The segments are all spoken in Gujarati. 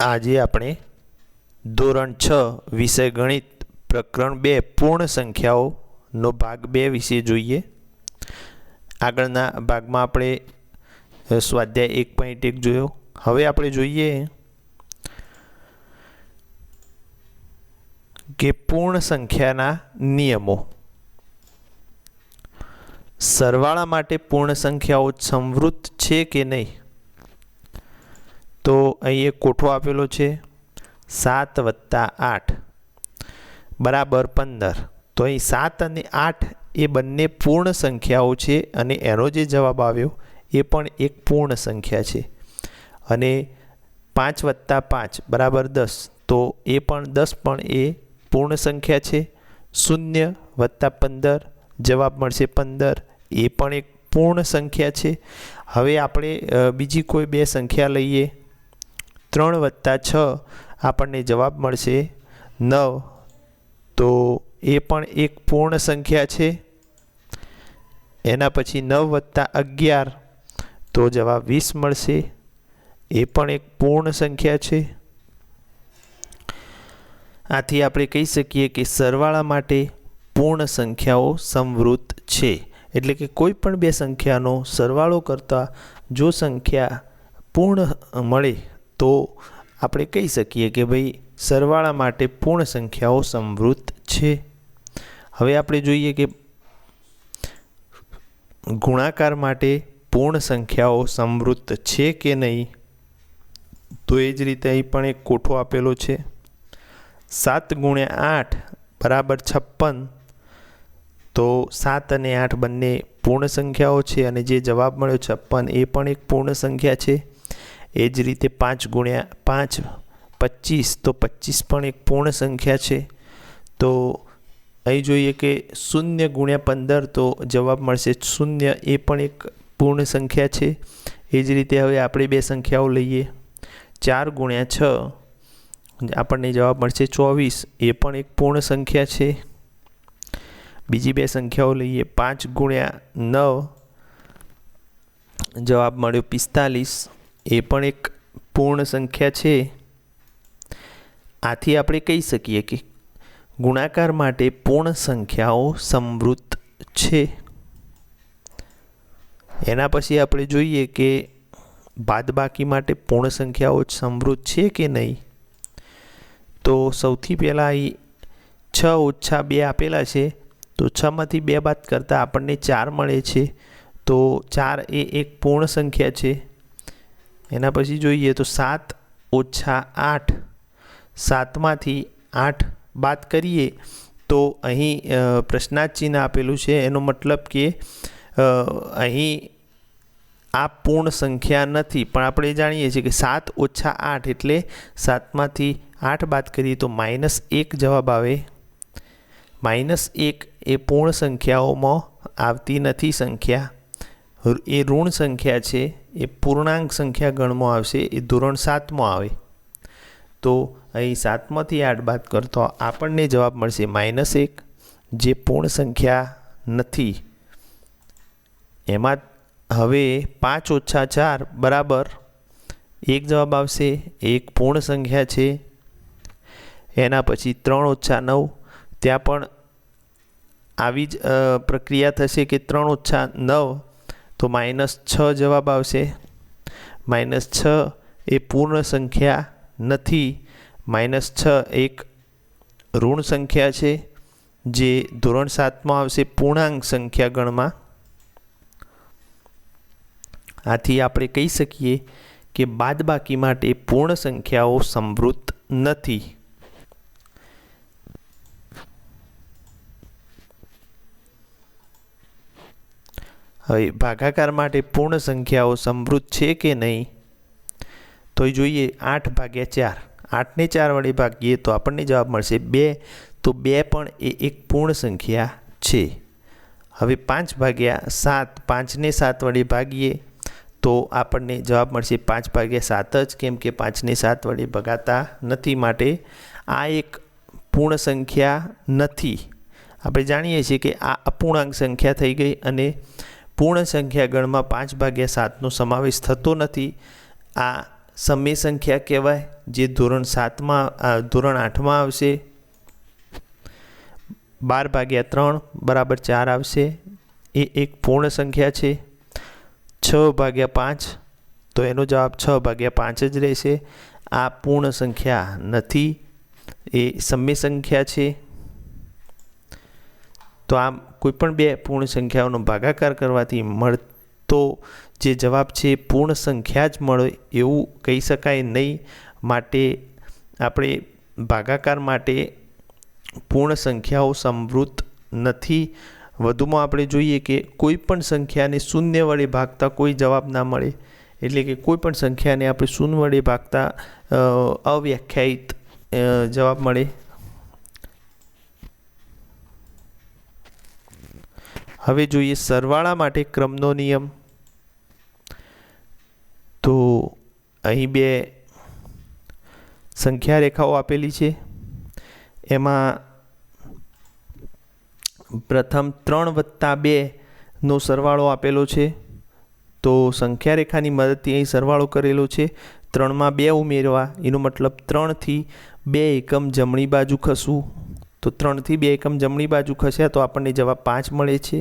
આજે આપણે ધોરણ 6 વિષય ગણિત પ્રકરણ 2 પૂર્ણ સંખ્યાઓનો ભાગ 2 વિશે જોઈએ। આગળના ભાગમાં આપણે સ્વાધ્યાય 1.1 જોયો। હવે આપણે જોઈએ કે પૂર્ણ સંખ્યાના નિયમો। સરવાળા માટે પૂર્ણ સંખ્યાઓ સંવૃત્ત છે કે નહીં? તો અહીં એક કોઠો આપેલો છે 7 + 8 બરાબર 15। તો અહીં 7 અને 8 એ બંને પૂર્ણ સંખ્યાઓ છે અને એનો જે જવાબ આવ્યો એ પણ એક પૂર્ણ સંખ્યા છે। અને 5 + 5 બરાબર 10, તો એ પણ 10 પણ એ પૂર્ણ સંખ્યા છે। 0 + 15 જવાબ મળશે 15, એ પણ એક પૂર્ણ સંખ્યા છે। હવે આપણે બીજી કોઈ બે સંખ્યા લઈએ। 3 + 6 આપણને જવાબ મળશે 9, તો એ પણ એક પૂર્ણ સંખ્યા છે। એના પછી 9 + 11 તો જવાબ 20 મળશે, એ પણ એક પૂર્ણ સંખ્યા છે। આથી આપણે કહી શકીએ કે સરવાળા માટે પૂર્ણ સંખ્યાઓ સંવૃત્ત છે। એટલે કે કોઈ પણ બે સંખ્યાનો સરવાળો કરતાં જો સંખ્યા પૂર્ણ મળે તો આપણે કહી શકીએ કે ભાઈ સરવાળા માટે પૂર્ણ સંખ્યાઓ સંવૃત્ત છે। હવે આપણે જોઈએ કે ગુણાકાર માટે પૂર્ણ સંખ્યાઓ સંવૃત્ત છે કે નહીં। તો એ જ રીતે અહીં પણ એક કોઠો આપેલો છે 7 × 8 બરાબર 56। તો 7 અને 8 બંને પૂર્ણ સંખ્યાઓ છે અને જે જવાબ મળ્યો 56 એ પણ એક પૂર્ણ સંખ્યા છે। એ જ રીતે 5 × 5 25, તો 25 પણ એક પૂર્ણ સંખ્યા છે। તો અહીં જોઈએ કે 0 × 15 તો જવાબ મળશે 0, એ પણ એક પૂર્ણ સંખ્યા છે। એ જ રીતે હવે આપણે બે સંખ્યાઓ લઈએ। 4 × 6 આપણને જવાબ મળશે 24, એ પણ એક પૂર્ણ સંખ્યા છે। બીજી બે સંખ્યાઓ લઈએ। 5 × 9 જવાબ મળ્યો 45, એ પણ એક પૂર્ણ સંખ્યા છે। આથી આપણે કહી શકીએ કે ગુણાકાર માટે પૂર્ણ સંખ્યાઓ સંવૃત્ત છે। એના પછી આપણે જોઈએ કે બાદબાકી માટે પૂર્ણ સંખ્યાઓ સંવૃત્ત છે કે નહીં। તો સૌથી પહેલાં અહીં 6 - 2 આપેલા છે, તો 6 માંથી 2 બાદ કરતાં આપણને 4 મળે છે, તો 4 એ એક પૂર્ણ સંખ્યા છે। એના પછી જોઈએ તો 7 - 8, 7 માંથી 8 બાદ કરીએ તો અહીં પ્રશ્નાર્થ ચિહ્ન આપેલું છે, એનો મતલબ કે અહીં આ પૂર્ણ સંખ્યા નથી, પણ આપણે જાણીએ છીએ કે 7 - 8 એટલે 7 માંથી 8 બાદ કરીએ તો -1 જવાબ આવે। -1 એ પૂર્ણ સંખ્યાઓમાં આવતી નથી સંખ્યા, એ ઋણ સંખ્યા છે, એ પૂર્ણાંક સંખ્યા ગણમાં આવશે, એ ધોરણ 7માં આવે। તો અહીં 7 માંથી 8 બાદ કરતો આપણને જવાબ મળશે -1, જે પૂર્ણ સંખ્યા નથી। એમાં હવે 5 - 4 બરાબર 1 જવાબ આવશે, એક પૂર્ણ સંખ્યા છે। એના પછી 3 - 9, ત્યાં પણ આવી જ પ્રક્રિયા થશે કે 3 - 9 તો -6 જવાબ આવશે। -6 એ પૂર્ણ સંખ્યા નથી, -6 એક ઋણ સંખ્યા છે, જે ધોરણ 7માં આવશે પૂર્ણાંક સંખ્યા ગણમાં। આથી આપણે કહી શકીએ કે બાદબાકી માટે પૂર્ણ સંખ્યાઓ સંવૃત્ત નથી। હવે ભાગાકાર માટે પૂર્ણ સંખ્યાઓ સંવૃત્ત છે કે નહીં? તો જોઈએ 8 / 4, 8ને 4 વડે ભાગીએ તો આપણને જવાબ મળશે 2, તો 2 પણ એ એક પૂર્ણ સંખ્યા છે। હવે 5 / 7, 5ને 7 વડે ભાગીએ તો આપણને જવાબ મળશે 5 / 7 જ, કેમ કે 5ને 7 વડે ભગાતા નથી, માટે આ એક પૂર્ણ સંખ્યા નથી। આપણે જાણીએ છીએ કે આ અપૂર્ણાંક સંખ્યા થઈ ગઈ અને પૂર્ણ સંખ્યા ગણમાં 5 / 7નો સમાવેશ થતો નથી। આ સમય સંખ્યા કહેવાય, જે ધોરણ 8માં આવશે. 12/3 = 4 આવશે. એ એક પૂર્ણ સંખ્યા છે. 6/5 તો એનો જવાબ 6/5 જ રહેશે. આ પૂર્ણ સંખ્યા નથી, એ સમય સંખ્યા છે. તો આમ કોઈપણ બે પૂર્ણ સંખ્યાઓનો ભાગાકાર કરવાથી મળતો જે જવાબ છે પૂર્ણ સંખ્યા જ મળે એવું કહી શકાય નહીં. માટે આપણે ભાગાકાર માટે પૂર્ણ સંખ્યાઓ સમવૃત્ત નથી. વધુમાં આપણે જોઈએ કે કોઈ પણ સંખ્યાને શૂન્ય વડે ભાગતા કોઈ જવાબ ના મળે, એટલે કે કોઈ પણ સંખ્યાને આપણે શૂન્ય વડે ભાગતા અવ્યાખ્યાયિત જવાબ મળે. હવે જોઈએ સરવાળા માટે ક્રમનો નિયમ. તો અહીં બે સંખ્યા રેખાઓ આપેલી છે. એમાં પ્રથમ 3+2 નો સરવાળો આપેલો છે. તો સંખ્યા રેખાની મદદથી અહીં સરવાળો કરેલો છે. 3માં 2 ઉમેરવા, એનો મતલબ 3થી 2 એકમ જમણી બાજુ ખસવું. તો 3થી 2 એકમ જમણી બાજુ ખસ્યા તો આપણને જવાબ 5 મળે છે.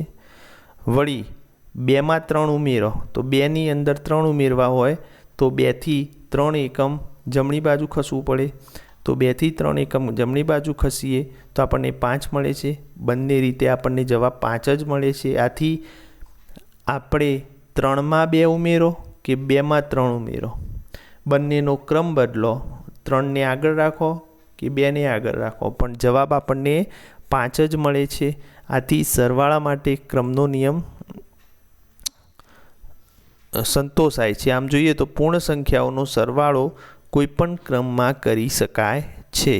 વળી 2માં 3 ઉમેરો, તો 2ની અંદર 3 ઉમેરવા હોય તો 2થી 3 એકમ જમણી બાજુ ખસવું પડે. તો 2થી 3 એકમ જમણી બાજુ ખસીએ તો આપણને 5 મળે છે. બંને રીતે આપણને જવાબ 5 જ મળે છે. આથી આપણે 3માં 2 ઉમેરો કે 2માં 3 ઉમેરો, બંનેનો ક્રમ બદલો. 3ને આગળ રાખો કે 2ને આગળ રાખો, પણ જવાબ આપણને 5 જ મળે છે. આથી સરવાળા માટે ક્રમનો નિયમ સંતોષાય છે. આમ જોઈએ તો પૂર્ણ સંખ્યાઓનો સરવાળો કોઈપણ ક્રમમાં કરી શકાય છે.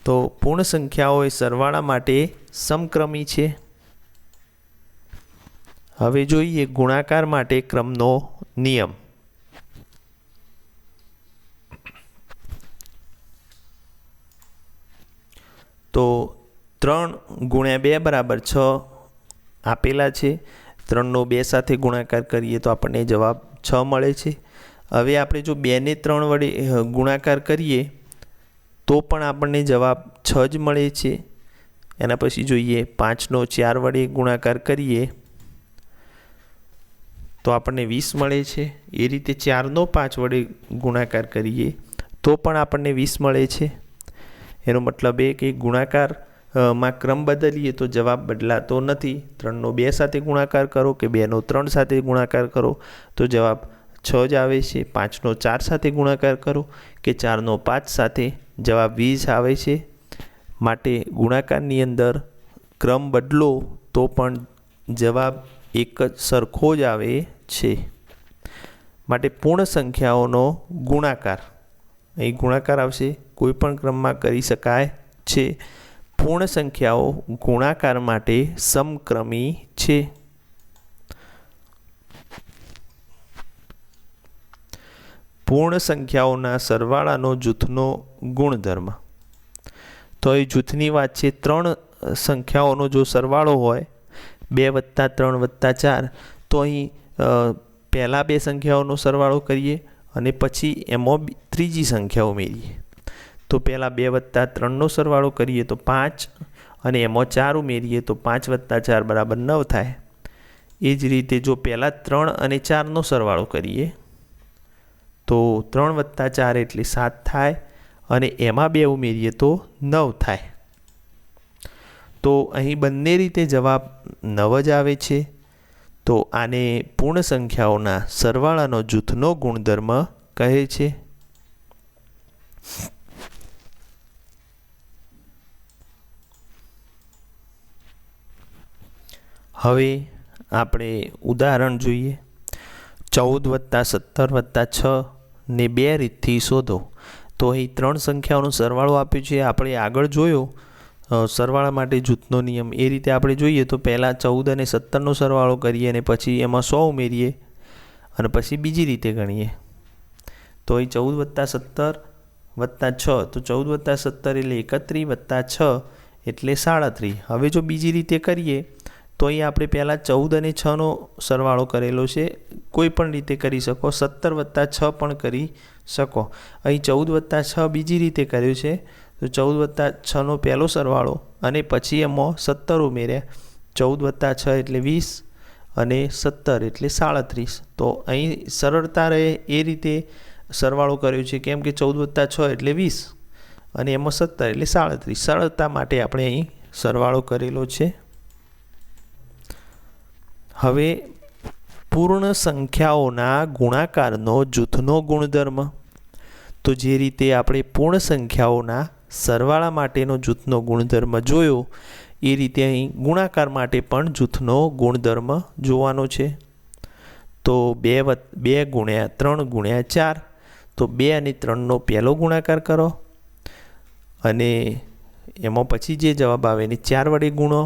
તો પૂર્ણ સંખ્યાઓ એ સરવાળા માટે સમક્રમી છે. હવે જોઈએ ગુણાકાર માટે ક્રમનો નિયમ. તો 3 × 2 = 6 આપેલા છે. 3નો 2 સાથે ગુણાકાર કરીએ તો આપણને જવાબ 6 મળે છે. હવે આપણે જો 2ને 3 વડે ગુણાકાર કરીએ તો પણ આપણને જવાબ 6 જ મળે છે. એના પછી જોઈએ 5નો 4 વડે ગુણાકાર કરીએ તો આપણને 20 મળે છે. એ રીતે 4નો 5 વડે ગુણાકાર કરીએ તો પણ આપણને 20 મળે છે. એનો મતલબ એ કે ગુણાકાર માં ક્રમ બદલીએ તો જવાબ બદલાતો નથી. 3નો 2 સાથે ગુણાકાર કરો કે 2નો 3 સાથે ગુણાકાર કરો તો જવાબ 6 જ આવે છે. 5નો 4 સાથે ગુણાકાર કરો કે 4નો 5 સાથે, જવાબ 20 આવે છે. માટે ગુણાકારની અંદર ક્રમ બદલો તો પણ જવાબ એક જ સરખો જ આવે છે. માટે પૂર્ણ સંખ્યાઓનો ગુણાકાર, અહીં ગુણાકાર આવશે, કોઈ પણ ક્રમમાં કરી શકાય છે. પૂર્ણ સંખ્યાઓ ગુણાકાર માટે સમક્રમી છે. પૂર્ણ સંખ્યાઓના સરવાળાનો જૂથનો ગુણધર્મ. તો એ જૂથની વાત છે. 3 સંખ્યાઓનો જો સરવાળો હોય 2 + 3 + 4, તો અહીં પહેલાં 2 સંખ્યાઓનો સરવાળો કરીએ અને પછી એમાં ત્રીજી સંખ્યા ઉમેરીએ. તો પહેલાં 2 + 3નો સરવાળો કરીએ તો 5, અને એમાં 4 ઉમેરીએ તો 5 + 4 = 9 થાય. એ જ રીતે જો પહેલાં 3 અને 4નો સરવાળો કરીએ તો 3 + 4 એટલે 7 થાય, અને એમાં 2 ઉમેરીએ તો 9 થાય. તો અહીં બંને રીતે જવાબ 9 જ આવે છે. તો આને પૂર્ણ સંખ્યાઓના સરવાળાનો જૂથનો ગુણધર્મ કહે છે. હવે આપણે ઉદાહરણ જોઈએ. 14 + 17 + 6 ને 2 રીતથી શોધો. તો અહીં 3 સંખ્યાઓનો સરવાળો આપ્યો છે. આપણે આગળ જોયો સરવાળા માટે જૂથનો નિયમ. એ રીતે આપણે જોઈએ તો પહેલાં 14 અને 17નો સરવાળો કરીએ અને પછી એમાં 100 ઉમેરીએ અને પછી બીજી રીતે ગણીએ. તો અહીં 14 + 17 + 6, તો 14 + 17 એટલે 31 + 6 એટલે 37. હવે જો બીજી રીતે કરીએ તો અહીં આપણે પહેલાં 14 અને 6નો સરવાળો કરેલો છે. કોઈ પણ રીતે કરી શકો. 17 + 6 પણ કરી શકો. અહીં 14 + 6 બીજી રીતે કર્યું છે. તો 14 + 6નો પહેલો સરવાળો અને પછી એમાં 17 ઉમેર્યા. 14 + 6 એટલે 20 અને 17 એટલે 37. તો અહીં સરળતા રહે એ રીતે સરવાળો કર્યો છે, કેમ કે 14 + 6 એટલે 20 અને એમાં 17 એટલે 37. સરળતા માટે આપણે અહીં સરવાળો કરેલો છે. હવે પૂર્ણ સંખ્યાઓના ગુણાકારનો જૂથનો ગુણધર્મ. તો જે રીતે આપણે પૂર્ણ સંખ્યાઓના સરવાળા માટેનો જૂથનો ગુણધર્મ જોયો, એ રીતે અહીં ગુણાકાર માટે પણ જૂથનો ગુણધર્મ જોવાનો છે. તો 2 × 3 × 4. તો 2 અને 3નો પહેલો ગુણાકાર કરો અને એમાં પછી જે જવાબ આવે એને 4 વડે ગુણો.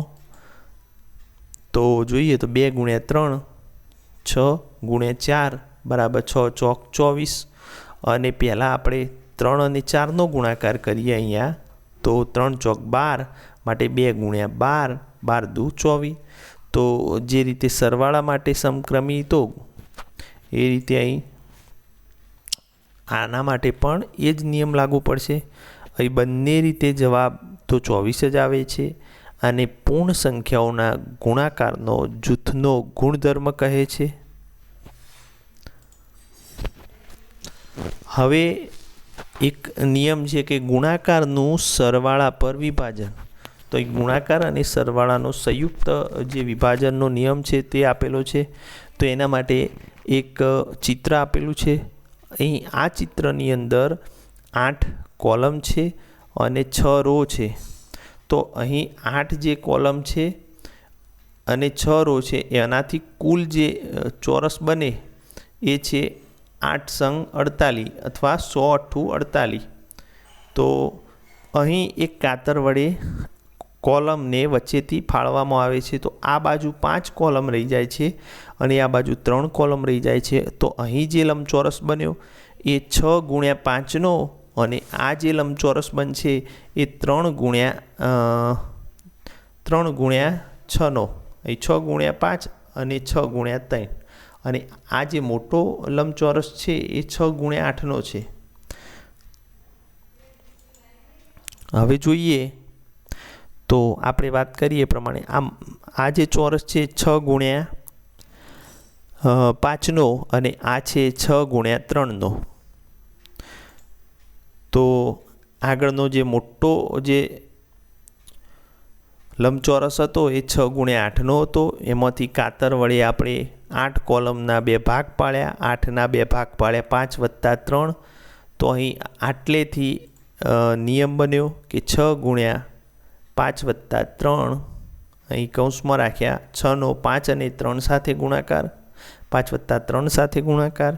તો જોઈએ તો 2 × 3 6 × 4 બરાબર 6 ચોક 24. અને પહેલાં આપણે 3 અને 4નો ગુણાકાર કરીએ અહીંયા. તો 3 ચોક 12 માટે 2 × 12 12 દુ 24. તો જે રીતે સરવાળા માટે સમક્રમી તો એ રીતે અહીં આના માટે પણ એ જ નિયમ લાગુ પડશે. અહીં બંને રીતે જવાબ તો 24 જ આવે છે. અને પૂર્ણ સંખ્યાઓના ગુણાકારનો જૂથનો ગુણધર્મ કહે છે. હવે એક નિયમ છે કે ગુણાકારનું સરવાળા પર વિભાજન. તો એ ગુણાકાર અને સરવાળાનો સંયુક્ત જે વિભાજનનો નિયમ છે તે આપેલો છે. તો એના માટે એક ચિત્ર આપેલું છે. અહીં આ ચિત્રની અંદર 8 કોલમ છે અને 6 રો છે. તો અહીં 8 જે કોલમ છે અને 6 રો છે, એનાથી કુલ જે ચોરસ બને એ છે 8 સંગ 48 અથવા 100 × 48. તો અહીં એક કાતર વડે કોલમને વચ્ચેથી ફાળવામાં આવે છે. તો આ બાજુ 5 કોલમ રહી જાય છે અને આ બાજુ 3 કોલમ રહી જાય છે. તો અહીં જે લંબચોરસ બન્યો એ 6 × 5નો અને આ જે લંબચોરસ બનશે એ 3 × 6નો. અહીં 6 × 5 અને 6 × 3. અને આ જે મોટો લંબચોરસ છે એ 6 × 8નો છે. હવે જોઈએ તો આપણે વાત કરીએ પ્રમાણે આ જે ચોરસ છે 6 × 5નો અને આ છે 6 × 3નો. તો આગળનો જે મોટો જે લંબચોરસ હતો એ 6 × 8નો હતો. એમાંથી કાતર વડે આપણે 8 કોલમના 2 ભાગ પાડ્યા. 8ના 2 ભાગ પાડ્યા 5 + 3. તો અહીં આટલેથી નિયમ બન્યો કે 6 × 5 + 3 અહીં કૌંસમાં રાખ્યા. 6નો 5 અને 3 સાથે ગુણાકાર, 5 + 3 સાથે ગુણાકાર.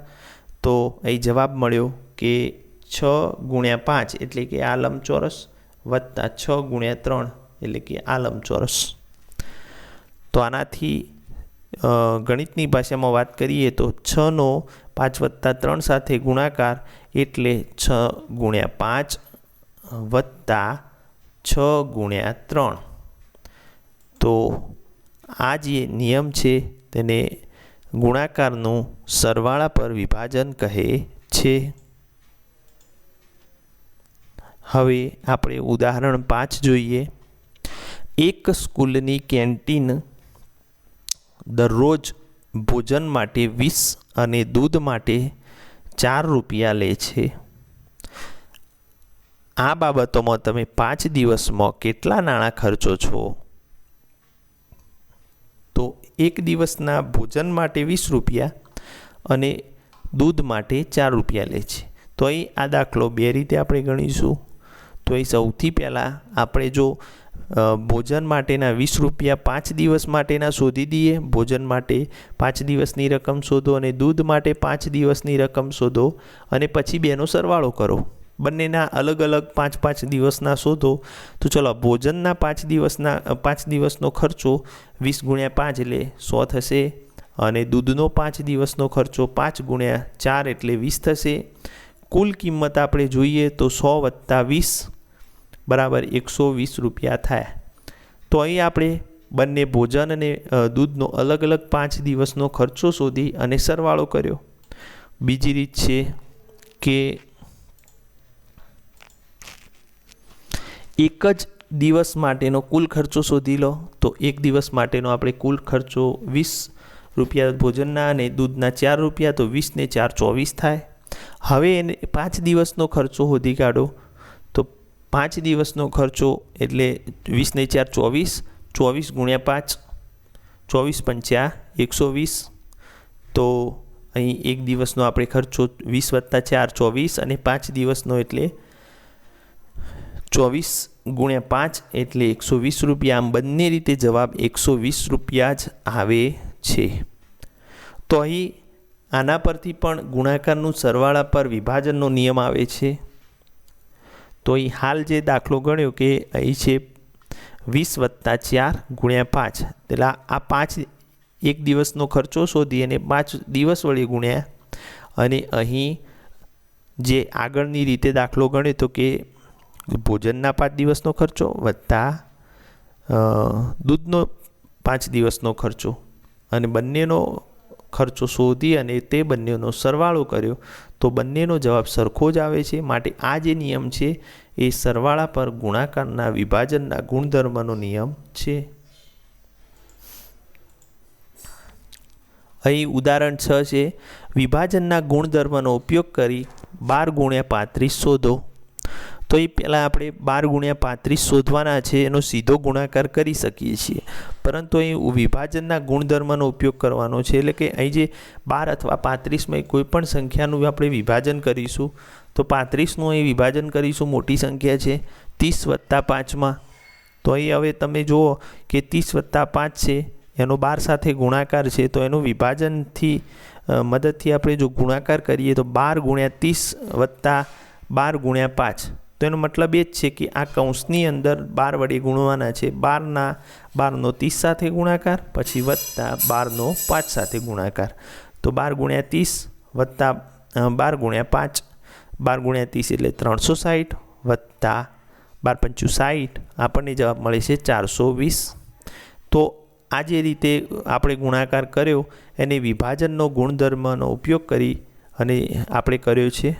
તો અહીં જવાબ મળ્યો કે 6 × 5 એટલે કે આ લંબચોરસ વત્તા 6 × 3 એટલે કે આ લંબચોરસ. તો આનાથી ગણિતની ભાષામાં વાત કરીએ તો 6નો 5 + 3 સાથે ગુણાકાર એટલે 6 × 5 વત્તા 6 × 3. તો આ જે નિયમ છે તેને ગુણાકારનું સરવાળા પર વિભાજન કહે છે. હવે આપણે ઉદાહરણ 5 જોઈએ. એક સ્કૂલની કેન્ટીન દરરોજ ભોજન માટે 20 અને દૂધ માટે 4 રૂપિયા લે છે. આ બાબતોમાં તમે 5 દિવસમાં કેટલા નાણાં ખર્ચો છો? તો એક દિવસના ભોજન માટે 20 રૂપિયા અને દૂધ માટે 4 રૂપિયા લે છે. તો અહીં આ દાખલો 2 રીતે આપણે ગણીશું. તો અહીં સૌથી પહેલાં આપણે જો ભોજન માટેના 20 રૂપિયા 5 દિવસ માટેના શોધી દઈએ. ભોજન માટે 5 દિવસની રકમ શોધો અને દૂધ માટે 5 દિવસની રકમ શોધો અને પછી બેનો સરવાળો કરો. બંનેના અલગ અલગ 5 દિવસના શોધો. તો ચલો ભોજનના 5 દિવસનો ખર્ચો 20 × 5 એટલે 100 થશે અને દૂધનો 5 દિવસનો ખર્ચો 5 × 4 એટલે 20 થશે. કુલ કિંમત આપણે જોઈએ તો 100 + 20 બરાબર 120 રૂપિયા થાય. તો અહીં આપણે બંને ભોજન અને દૂધનો અલગ અલગ 5 દિવસનો ખર્ચો શોધી અને સરવાળો કર્યો. બીજી રીત છે કે એક જ દિવસ માટેનો કુલ ખર્ચો શોધી લો. તો એક દિવસ માટેનો આપણે કુલ ખર્ચો 20 રૂપિયા ભોજનના અને દૂધના 4 રૂપિયા, તો 20 ને 4 24 થાય. હવે એને 5 દિવસનો ખર્ચો શોધી કાઢો. તો 5 દિવસનો ખર્ચો એટલે 20 ને 4 24, 24 ગુણ્યા 5, 24 પંચા 120. તો અહીં એક દિવસનો આપણે ખર્ચો 20 વત્તા 4 24 અને 5 દિવસનો એટલે 24 ગુણ્યા 5 એટલે 120 રૂપિયા. આમ બંને રીતે જવાબ 120 રૂપિયા જ આવે છે. તો અહીં આના પરથી પણ ગુણાકારનું સરવાળા પર વિભાજનનો નિયમ આવે છે. તો અહીં હાલ જે દાખલો ગણ્યો કે અહીં છે 20 વત્તા 4 ગુણ્યા 5, એટલે આ 5 એક દિવસનો ખર્ચો શોધી અને 5 દિવસ વડે ગુણ્યા. અને અહીં જે આગળની રીતે દાખલો ગણ્યો તો કે ભોજનના 5 દિવસનો ખર્ચો વત્તા દૂધનો 5 દિવસનો ખર્ચો, અને બંનેનો ખર્ચો શોધી અને તે બંનેનો સરવાળો કર્યો. તો બંનેનો જવાબ સરખો જ આવે છે. માટે આ જે નિયમ છે એ સરવાળા પર ગુણાકારના વિભાજનના ગુણધર્મનો નિયમ છે. અહીં ઉદાહરણ 6 છે, વિભાજનના ગુણધર્મનો ઉપયોગ કરી 12 ગુણ્યા 35 શોધો. તો એ પહેલાં આપણે 12 ગુણ્યા 35 શોધવાના છે, એનો સીધો ગુણાકાર કરી શકીએ છીએ. પરંતુ અહીં વિભાજનના ગુણધર્મનો ઉપયોગ કરવાનો છે. એટલે કે અહીં જે 12 અથવા 35માં કોઈ પણ સંખ્યાનું આપણે વિભાજન કરીશું, તો 35નું અહીં વિભાજન કરીશું, મોટી સંખ્યા છે 30 વત્તા 5માં. તો અહીં હવે તમે જુઓ કે 30 વત્તા 5 છે, એનો 12 સાથે ગુણાકાર છે. તો એનું વિભાજનથી મદદથી આપણે જો ગુણાકાર કરીએ તો 12 ગુણ્યા 30 વત્તા 12 ગુણ્યા 5. તો એનો મતલબ એ જ છે કે આ કૌંસની અંદર 12 વડે ગુણવાના છે. 12નો 30 સાથે ગુણાકાર, પછી વત્તા 12નો 5 સાથે ગુણાકાર. તો 12 ગુણ્યા 30 વત્તા 12 ગુણ્યા 5, 12 ગુણ્યા 30 એટલે 360 વત્તા 12 પંચું 60, આપણને જવાબ મળે છે 420. તો આ જે રીતે આપણે ગુણાકાર કર્યો એને વિભાજનનો ગુણધર્મનો ઉપયોગ કરી અને આપણે કર્યો છે.